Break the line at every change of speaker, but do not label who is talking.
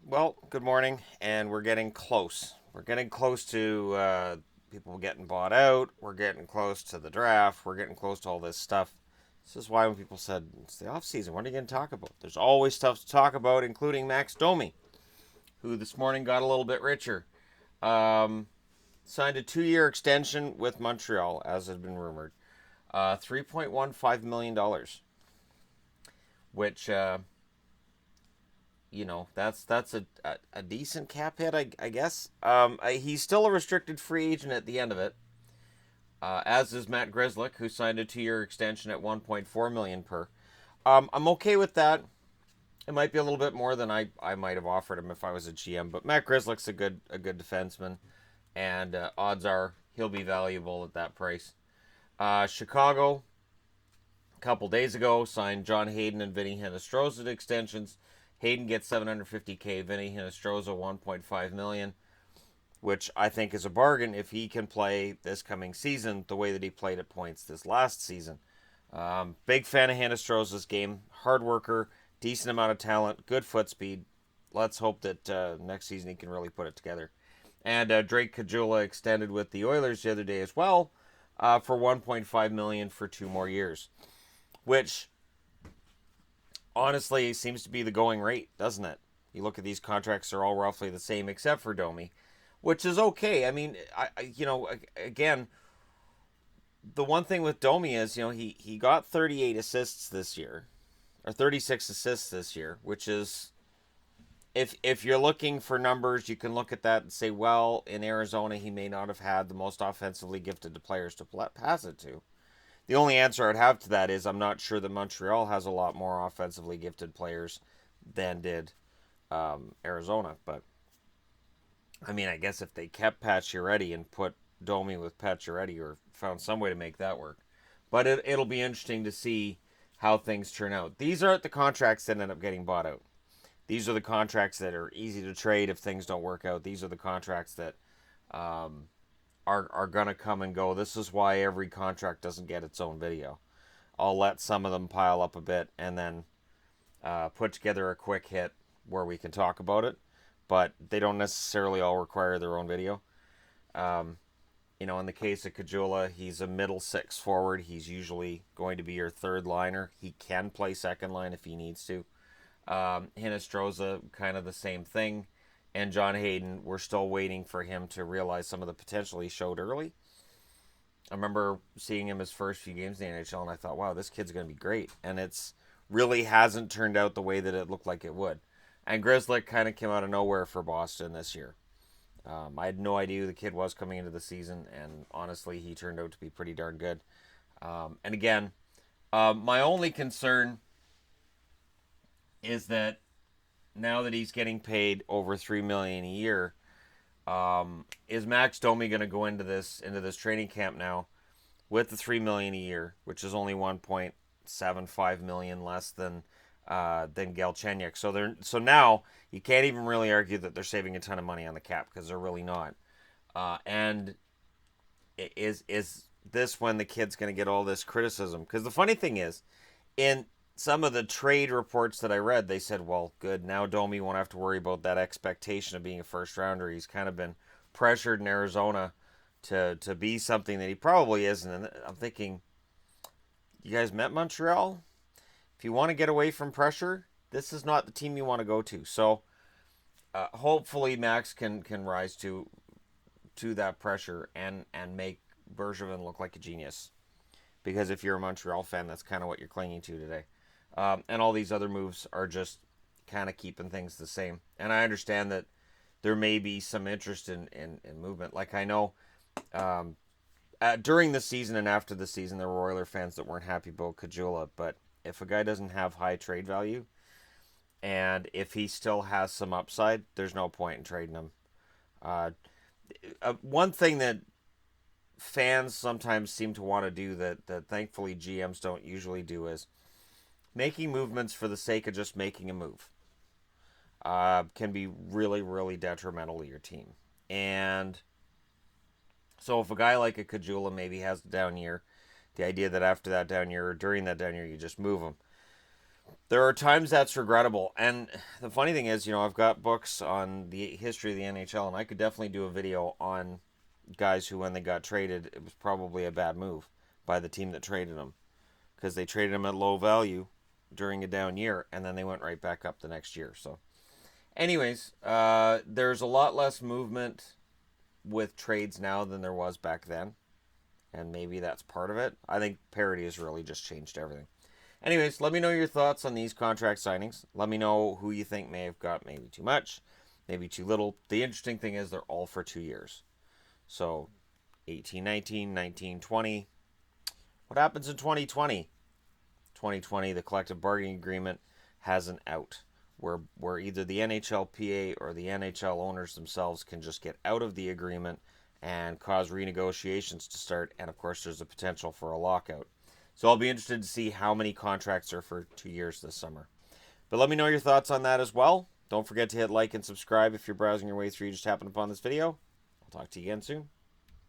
Well, good morning, and we're getting close. We're getting close to people getting bought out. We're getting close to the draft. We're getting close to all this stuff. This is why when people said it's the off season, what are you going to talk about? There's always stuff to talk about, including Max Domi, who this morning got a little bit richer. Um, Signed a 2-year extension with Montreal, as had been rumored. $3.15 million, which that's a decent cap hit, I guess. He's still a restricted free agent at the end of it, as is Matt Grzelcyk, who signed a 2-year extension at 1.4 million per. I'm okay with that. It might be a little bit more than I might have offered him if I was a GM, but Matt Grzelcyk's a good defenseman, and odds are he'll be valuable at that price. Chicago, a couple days ago, signed John Hayden and Vinny Hinostroza to extensions. Hayden gets 750K, Vinny Hinostroza 1.5 million, which I think is a bargain if he can play this coming season the way that he played at points this last season. Big fan of Hinostroza's game, hard worker, decent amount of talent, good foot speed. Let's hope that next season he can really put it together. And Drake Caggiula extended with the Oilers the other day as well, for 1.5 million for 2 more years, which honestly seems to be the going rate, doesn't it? You look at these contracts; they're all roughly the same, except for Domi, which is okay. I mean, again, the one thing with Domi is, he got 38 assists this year, or 36 assists this year, which is, if you're looking for numbers, you can look at that and say, well, in Arizona, he may not have had the most offensively gifted players to pass it to. The only answer I'd have to that is I'm not sure that Montreal has a lot more offensively gifted players than did Arizona. But I mean, I guess if they kept Pacioretty and put Domi with Pacioretty, or found some way to make that work, but it'll be interesting to see how things turn out. These aren't the contracts that end up getting bought out. These are the contracts that are easy to trade if things don't work out. These are the contracts that um, are gonna come and go. This is why every contract doesn't get its own video. I'll let some of them pile up a bit and then put together a quick hit where we can talk about it. But they don't necessarily all require their own video. Um, in the case of Caggiula, he's a middle six forward. He's usually going to be your third liner. He can play second line if he needs to. Hinostroza, kind of the same thing. And John Hayden, we're still waiting for him to realize some of the potential he showed early. I remember seeing him his first few games in the NHL, and I thought, wow, this kid's going to be great. And it's really hasn't turned out the way that it looked like it would. And Grzelcyk kind of came out of nowhere for Boston this year. I had no idea who the kid was coming into the season, and honestly, he turned out to be pretty darn good. And again, my only concern is that now that he's getting paid over $3 million a year, is Max Domi going to go into this training camp now with the $3 million a year, which is only 1.75 million less than Grzelcyk. So now you can't even really argue that they're saving a ton of money on the cap, because they're really not. And is this when the kid's going to get all this criticism? Because the funny thing is, in some of the trade reports that I read, they said, well, good, now Domi won't have to worry about that expectation of being a first rounder. He's kind of been pressured in Arizona to be something that he probably isn't. And I'm thinking, you guys met Montreal? If you want to get away from pressure, this is not the team you want to go to. So hopefully Max can rise to that pressure and make Bergevin look like a genius. Because if you're a Montreal fan, that's kind of what you're clinging to today. And all these other moves are just kind of keeping things the same. And I understand that there may be some interest in movement. Like, I know during the season and after the season, there were Oiler fans that weren't happy about Caggiula. But if a guy doesn't have high trade value, and if he still has some upside, there's no point in trading him. Uh, One thing that fans sometimes seem to want to do that thankfully GMs don't usually do is making movements for the sake of just making a move. Can be really, really detrimental to your team. And so if a guy like a Caggiula maybe has a down year, the idea that after that down year or during that down year you just move him. There are times that's regrettable. And the funny thing is, I've got books on the history of the NHL, and I could definitely do a video on guys who, when they got traded, it was probably a bad move by the team that traded them, because they traded them at low value during a down year, and then they went right back up the next year. So, anyways, there's a lot less movement with trades now than there was back then, and maybe that's part of it. I think parity has really just changed everything. Anyways, let me know your thoughts on these contract signings. Let me know who you think may have got maybe too much, maybe too little. The interesting thing is they're all for 2 years. So 18, 19, 19, 20. What happens in 2020? 2020, the collective bargaining agreement has an out where either the NHLPA or the NHL owners themselves can just get out of the agreement and cause renegotiations to start. And of course, there's a potential for a lockout. So I'll be interested to see how many contracts are for 2 years this summer. But let me know your thoughts on that as well. Don't forget to hit like and subscribe if you're browsing your way through, you just happened upon this video. I'll talk to you again soon.